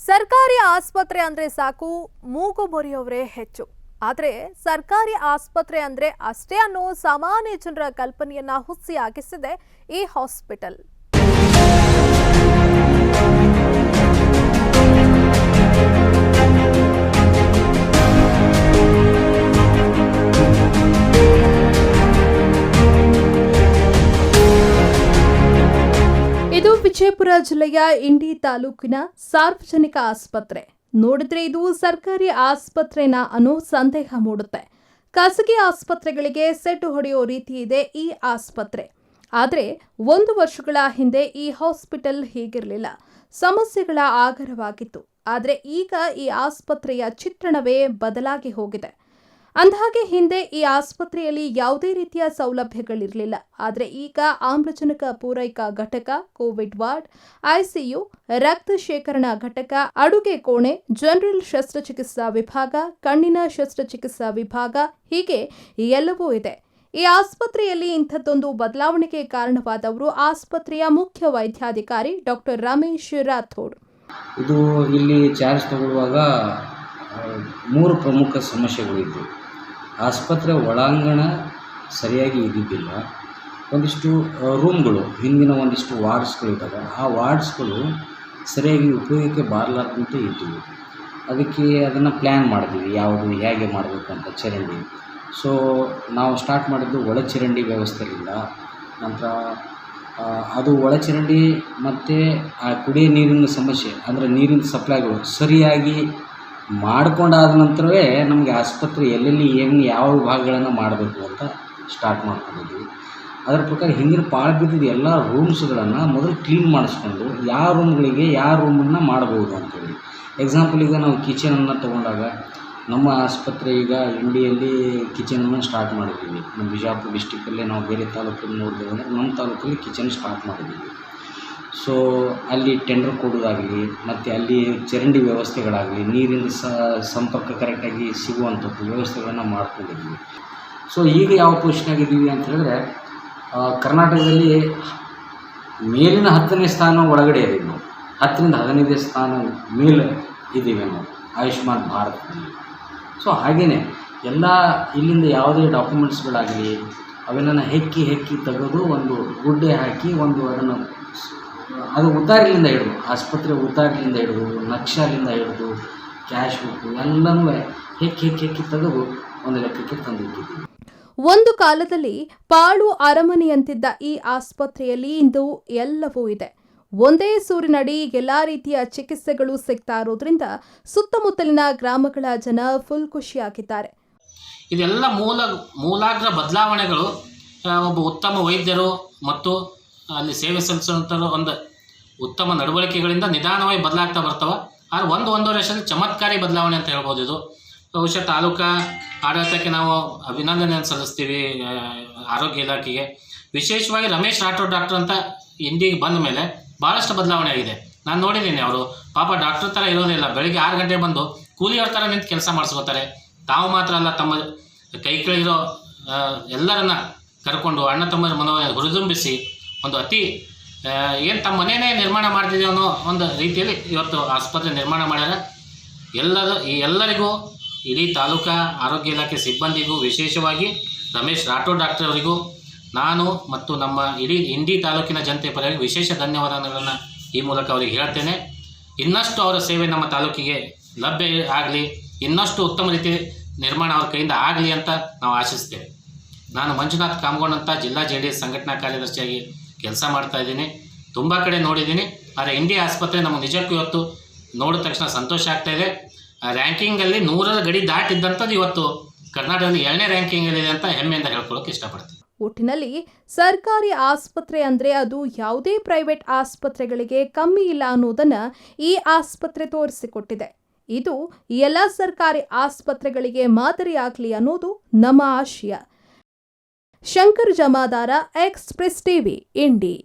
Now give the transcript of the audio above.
ಸರ್ಕಾರಿ ಆಸ್ಪತ್ರೆ ಅಂದ್ರೆ ಸಾಕು ಮೂಗು ಮುರಿಯೋರೇ ಹೆಚ್ಚು. ಆದರೆ ಸರ್ಕಾರಿ ಆಸ್ಪತ್ರೆ ಅಂದ್ರೆ ಅಷ್ಟೇ ಅನ್ನೋ ಸಾಮಾನ್ಯ ಜನರ ಕಲ್ಪನೆಯನ್ನ ಹುಸಿಯಾಗಿಸಿದೆ ಈ ಹಾಸ್ಪಿಟಲ್. ಇದು ವಿಜಯಪುರ ಜಿಲ್ಲೆಯ ಇಂಡಿ ತಾಲೂಕಿನ ಸಾರ್ವಜನಿಕ ಆಸ್ಪತ್ರೆ. ನೋಡಿದ್ರೆ ಇದು ಸರ್ಕಾರಿ ಆಸ್ಪತ್ರೆನಾ ಅನ್ನೋ ಸಂದೇಹ ಮೂಡುತ್ತೆ. ಖಾಸಗಿ ಆಸ್ಪತ್ರೆಗಳಿಗೆ ಸೆಟ್ ಹೊಡೆಯೋ ರೀತಿ ಇದೆ ಈ ಆಸ್ಪತ್ರೆ. ಆದರೆ 1 ವರ್ಷಗಳ ಹಿಂದೆ ಈ ಹಾಸ್ಪಿಟಲ್ ಹೀಗಿರಲಿಲ್ಲ, ಸಮಸ್ಯೆಗಳ ಆಗರವಾಗಿತ್ತು. ಆದರೆ ಈಗ ಈ ಆಸ್ಪತ್ರೆಯ ಚಿತ್ರಣವೇ ಬದಲಾಗಿ ಹೋಗಿದೆ. ಅಂದಹಾಗೆ ಹಿಂದೆ ಈ ಆಸ್ಪತ್ರೆಯಲ್ಲಿ ಯಾವುದೇ ರೀತಿಯ ಸೌಲಭ್ಯಗಳಿರಲಿಲ್ಲ. ಆದರೆ ಈಗ ಆಮ್ಲಜನಕ ಪೂರೈಕಾ ಘಟಕ, ಕೋವಿಡ್ ವಾರ್ಡ್, ಐಸಿಯು, ರಕ್ತ ಶೇಖರಣಾ ಘಟಕ, ಅಡುಗೆ ಕೋಣೆ, ಜನರಲ್ ಶಸ್ತ್ರಚಿಕಿತ್ಸಾ ವಿಭಾಗ, ಕಣ್ಣಿನ ಶಸ್ತ್ರಚಿಕಿತ್ಸಾ ವಿಭಾಗ ಹೀಗೆ ಎಲ್ಲವೂ ಇದೆ. ಈ ಆಸ್ಪತ್ರೆಯಲ್ಲಿ ಇಂಥದ್ದೊಂದು ಬದಲಾವಣೆಗೆ ಕಾರಣವಾದವರು ಆಸ್ಪತ್ರೆಯ ಮುಖ್ಯ ವೈದ್ಯಾಧಿಕಾರಿ ಡಾಕ್ಟರ್ ರಮೇಶ್ ರಾಥೋಡ್. ಇದು ಇಲ್ಲಿ ಚಾರ್ಜ್ ತಗೊಳ್ಳುವಾಗ 3 ಪ್ರಮುಖ ಸಮಸ್ಯೆಗಳಿದ್ದವು. ಆಸ್ಪತ್ರೆ ಒಳಾಂಗಣ ಸರಿಯಾಗಿ ಇದ್ದಿದ್ದಿಲ್ಲ. ಒಂದಿಷ್ಟು ರೂಮ್ಗಳು, ಹಿಂದಿನ ಒಂದಿಷ್ಟು ವಾರ್ಡ್ಸ್ಗಳಿದ್ದಾವೆ, ಆ ವಾರ್ಡ್ಸ್ಗಳು ಸರಿಯಾಗಿ ಉಪಯೋಗಕ್ಕೆ ಬಾರಲಾರ್ದಂತೆ ಇದ್ದವು. ಅದಕ್ಕೆ ಅದನ್ನು ಪ್ಲ್ಯಾನ್ ಮಾಡಿದ್ವಿ, ಯಾವುದು ಹೇಗೆ ಮಾಡಬೇಕು ಅಂತ ಚರಂಡಿ. ಸೊ ನಾವು ಸ್ಟಾರ್ಟ್ ಮಾಡಿದ್ದು ಒಳಚರಂಡಿ ವ್ಯವಸ್ಥೆಯಿಂದ. ನಂತರ ಅದು ಒಳಚರಂಡಿ ಮತ್ತು ಆ ಕುಡಿಯೋ ನೀರಿನ ಸಮಸ್ಯೆ, ಅಂದರೆ ನೀರಿನ ಸಪ್ಲೈಗಳು ಸರಿಯಾಗಿ ಮಾಡಿಕೊಂಡಾದ ನಂತರವೇ ನಮಗೆ ಆಸ್ಪತ್ರೆ ಎಲ್ಲೆಲ್ಲಿ ಏನು ಯಾವ ವಿಭಾಗಗಳನ್ನು ಮಾಡಬೇಕು ಅಂತ ಸ್ಟಾರ್ಟ್ ಮಾಡ್ಕೊಂಡಿದ್ವಿ. ಅದರ ಪ್ರಕಾರ ಹಿಂದಿನ ಪಾಳು ಬಿದ್ದಿದ್ದು ಎಲ್ಲ ರೂಮ್ಸ್ಗಳನ್ನು ಮೊದಲು ಕ್ಲೀನ್ ಮಾಡಿಸ್ಕೊಂಡು ಯಾವ ರೂಮ್ಗಳಿಗೆ ಯಾವ ರೂಮನ್ನು ಮಾಡ್ಬೋದು ಅಂತೇಳಿ. ಎಕ್ಸಾಂಪಲ್ ಈಗ ನಾವು ಕಿಚನನ್ನು ತೊಗೊಂಡಾಗ ನಮ್ಮ ಆಸ್ಪತ್ರೆ ಈಗ ಇಂಡಿಯಲ್ಲಿ ಕಿಚನನ್ನು ಸ್ಟಾರ್ಟ್ ಮಾಡಿದ್ದೀವಿ. ನಮ್ಮ ಬಿಜಾಪುರ ಡಿಸ್ಟಿಕ್ಕಲ್ಲೇ ನಾವು ಬೇರೆ ತಾಲೂಕಲ್ಲಿ ನೋಡಿದ್ದೇವೆ ಅಂದರೆ ನಮ್ಮ ತಾಲೂಕಲ್ಲಿ ಕಿಚನ್ ಸ್ಟಾರ್ಟ್ ಮಾಡಿದ್ದೀವಿ. ಸೊ ಅಲ್ಲಿ ಟೆಂಡರ್ ಕೊಡೋದಾಗಲಿ ಮತ್ತು ಅಲ್ಲಿ ಚರಂಡಿ ವ್ಯವಸ್ಥೆಗಳಾಗಲಿ ನೀರಿನ ಸಂಪರ್ಕ ಕರೆಕ್ಟಾಗಿ ಸಿಗುವಂಥದ್ದು ವ್ಯವಸ್ಥೆಗಳನ್ನು ಮಾಡ್ಕೊಂಡಿದ್ದೀವಿ. ಸೊ ಈಗ ಯಾವ ಪೊಸಿಷನಾಗಿದ್ದೀವಿ ಅಂತ ಹೇಳಿದ್ರೆ ಕರ್ನಾಟಕದಲ್ಲಿ ಮೇಲಿನ 10ನೇ ಸ್ಥಾನ ಒಳಗಡೆ ಇದ್ದೀವಿ ನಾವು. 10ರಿಂದ 15ನೇ ಸ್ಥಾನ ಮೇಲೆ ಇದ್ದೀವಿ ನಾವು ಆಯುಷ್ಮಾನ್ ಭಾರತದಲ್ಲಿ. ಸೊ ಹಾಗೆಯೇ ಎಲ್ಲ ಇಲ್ಲಿಂದ ಯಾವುದೇ ಡಾಕ್ಯುಮೆಂಟ್ಸ್ಗಳಾಗಲಿ ಅವೆಲ್ಲ ಹೆಕ್ಕಿ ತೆಗೆದು ಒಂದು ಗುಡ್ಡೆ ಹಾಕಿ ಅದನ್ನು ಅದು ಉತ್ತಾರಿಲಿಂದ ಹಿಡಿದು ಆಸ್ಪತ್ರೆ ಉತ್ತಾರಿಲಿಂದ ಹಿಡಿದು ನಕ್ಷಾಲಿಂದ ಹಿಡಿದು ಕ್ಯಾಶ್ ಬುಕ್ಕು ಎಲ್ಲನೂ ಹೆಕ್ಕಿ ತೆಗೆದು ಒಂದು ಲೆಕ್ಕಕ್ಕೆ ತಂದಿಟ್ಟಿದ್ದೀವಿ. ಒಂದು ಕಾಲದಲ್ಲಿ ಪಾಳು ಅರಮನೆಯಂತಿದ್ದ ಈ ಆಸ್ಪತ್ರೆಯಲ್ಲಿ ಇಂದು ಎಲ್ಲವೂ ಇದೆ. ಒಂದೇ ಸೂರಿನಡಿ ಎಲ್ಲಾ ರೀತಿಯ ಚಿಕಿತ್ಸೆಗಳು ಸಿಗ್ತಾ ಇರೋದ್ರಿಂದ ಸುತ್ತಮುತ್ತಲಿನ ಗ್ರಾಮಗಳ ಜನ ಫುಲ್ ಖುಷಿಯಾಗಿದ್ದಾರೆ. ಇದೆಲ್ಲ ಮೂಲಾಗ್ರ ಬದಲಾವಣೆಗಳು ಒಬ್ಬ ಉತ್ತಮ ವೈದ್ಯರು ಮತ್ತು ಅಲ್ಲಿ ಸೇವೆ ಸಲ್ಲಿಸುವಂಥವ್ರು ಒಂದು ಉತ್ತಮ ನಡವಳಿಕೆಗಳಿಂದ ನಿಧಾನವಾಗಿ ಬದಲಾಗ್ತಾ ಬರ್ತವೆ. ಆದರೆ 1-1.5 ವರ್ಷದಲ್ಲಿ ಚಮತ್ಕಾರಿ ಬದಲಾವಣೆ ಅಂತ ಹೇಳ್ಬೋದು. ಇದು ಬಹುಶಃ ತಾಲೂಕಾ ಆಡಳಿತಕ್ಕೆ ನಾವು ಅಭಿನಂದನೆಯನ್ನು ಸಲ್ಲಿಸ್ತೀವಿ, ಆರೋಗ್ಯ ಇಲಾಖೆಗೆ. ವಿಶೇಷವಾಗಿ ರಮೇಶ್ ರಾಠೋಡ್ ಡಾಕ್ಟರ್ ಅಂತ ಇಂಡಿಗೆ ಬಂದ ಮೇಲೆ ಭಾಳಷ್ಟು ಬದಲಾವಣೆ ಆಗಿದೆ. ನಾನು ನೋಡಿದ್ದೀನಿ, ಅವರು ಪಾಪ ಡಾಕ್ಟರ್ ಥರ ಇರೋದಿಲ್ಲ. ಬೆಳಿಗ್ಗೆ 6 ಗಂಟೆಗೆ ಬಂದು ಕೂಲಿಯವ್ರ ಥರ ನಿಂತು ಕೆಲಸ ಮಾಡಿಸ್ಕೋತಾರೆ. ತಾವು ಮಾತ್ರ ಅಲ್ಲ, ತಮ್ಮ ಕೈ ಕೆಳಗಿರೋ ಎಲ್ಲರನ್ನ ಕರ್ಕೊಂಡು ಅಣ್ಣ ತಮ್ಮರ ಮನೋವನ್ನು ಹುರಿದುಂಬಿಸಿ ಒಂದು ಅತಿ ಏನು ತಮ್ಮ ಮನೆಯೇ ನಿರ್ಮಾಣ ಮಾಡ್ತಿದ್ದೀವಿ ಅನ್ನೋ ಒಂದು ರೀತಿಯಲ್ಲಿ ಇವತ್ತು ಆಸ್ಪತ್ರೆ ನಿರ್ಮಾಣ ಮಾಡ್ಯಾರ. ಎಲ್ಲರಿಗೂ ಇಡೀ ತಾಲೂಕಾ ಆರೋಗ್ಯ ಇಲಾಖೆ ಸಿಬ್ಬಂದಿಗೂ, ವಿಶೇಷವಾಗಿ ರಮೇಶ್ ರಾಠೋಡ್ ಡಾಕ್ಟರ್ ಅವರಿಗೂ ನಾನು ಮತ್ತು ನಮ್ಮ ಇಡೀ ಇಂಡಿ ತಾಲೂಕಿನ ಜನತೆ ಪರವಾಗಿ ವಿಶೇಷ ಧನ್ಯವಾದಗಳನ್ನು ಈ ಮೂಲಕ ಅವರಿಗೆ ಹೇಳ್ತೇನೆ. ಇನ್ನಷ್ಟು ಅವರ ಸೇವೆ ನಮ್ಮ ತಾಲೂಕಿಗೆ ಲಭ್ಯ ಆಗಲಿ, ಇನ್ನಷ್ಟು ಉತ್ತಮ ರೀತಿ ನಿರ್ಮಾಣ ಅವ್ರ ಕೈಯಿಂದ ಆಗಲಿ ಅಂತ ನಾವು ಆಶಿಸ್ತೇವೆ. ನಾನು ಮಂಜುನಾಥ್ ಕಾಮಗೋಡ್ ಅಂತ ಜಿಲ್ಲಾ JDS ಸಂಘಟನಾ ಕಾರ್ಯದರ್ಶಿಯಾಗಿ ಕೆಲಸ ಮಾಡ್ತಾ ಇದ್ದೀನಿ. ತುಂಬ ಕಡೆ ನೋಡಿದ್ದೀನಿ. ಆದರೆ ಇಂಡಿ ಆಸ್ಪತ್ರೆ ನಮಗೆ ನಿಜಕ್ಕೂ ಇವತ್ತು ನೋಡಿದ ತಕ್ಷಣ ಸಂತೋಷ ಆಗ್ತಾಯಿದೆ. ರ್ಯಾಂಕಿಂಗಲ್ಲಿ 100ರ ಗಡಿ ದಾಟಿದ್ದಂಥದ್ದು ಇವತ್ತು ಕರ್ನಾಟಕದಲ್ಲಿ 2ನೇ ರ್ಯಾಂಕಿಂಗಲ್ಲಿದೆ ಅಂತ ಹೆಮ್ಮೆಯಿಂದ ಹೇಳ್ಕೊಳ್ಳೋಕೆ ಇಷ್ಟಪಡ್ತೀನಿ. ಒಟ್ಟಿನಲ್ಲಿ ಸರ್ಕಾರಿ ಆಸ್ಪತ್ರೆ ಅಂದ್ರೆ ಅದು ಯಾವುದೇ ಪ್ರೈವೇಟ್ ಆಸ್ಪತ್ರೆಗಳಿಗೆ ಕಮ್ಮಿ ಇಲ್ಲ ಅನ್ನೋದನ್ನ ಈ ಆಸ್ಪತ್ರೆ ತೋರಿಸಿಕೊಟ್ಟಿದೆ. ಇದು ಎಲ್ಲ ಸರ್ಕಾರಿ ಆಸ್ಪತ್ರೆಗಳಿಗೆ ಮಾದರಿಯಾಗಲಿ ಅನ್ನೋದು ನಮ್ಮ ಆಶಯ. ಶಂಕರ್ ಜಮಾದಾರ, ಎಕ್ಸ್‌ಪ್ರೆಸ್ ಟಿವಿ, ಇಂಡಿ.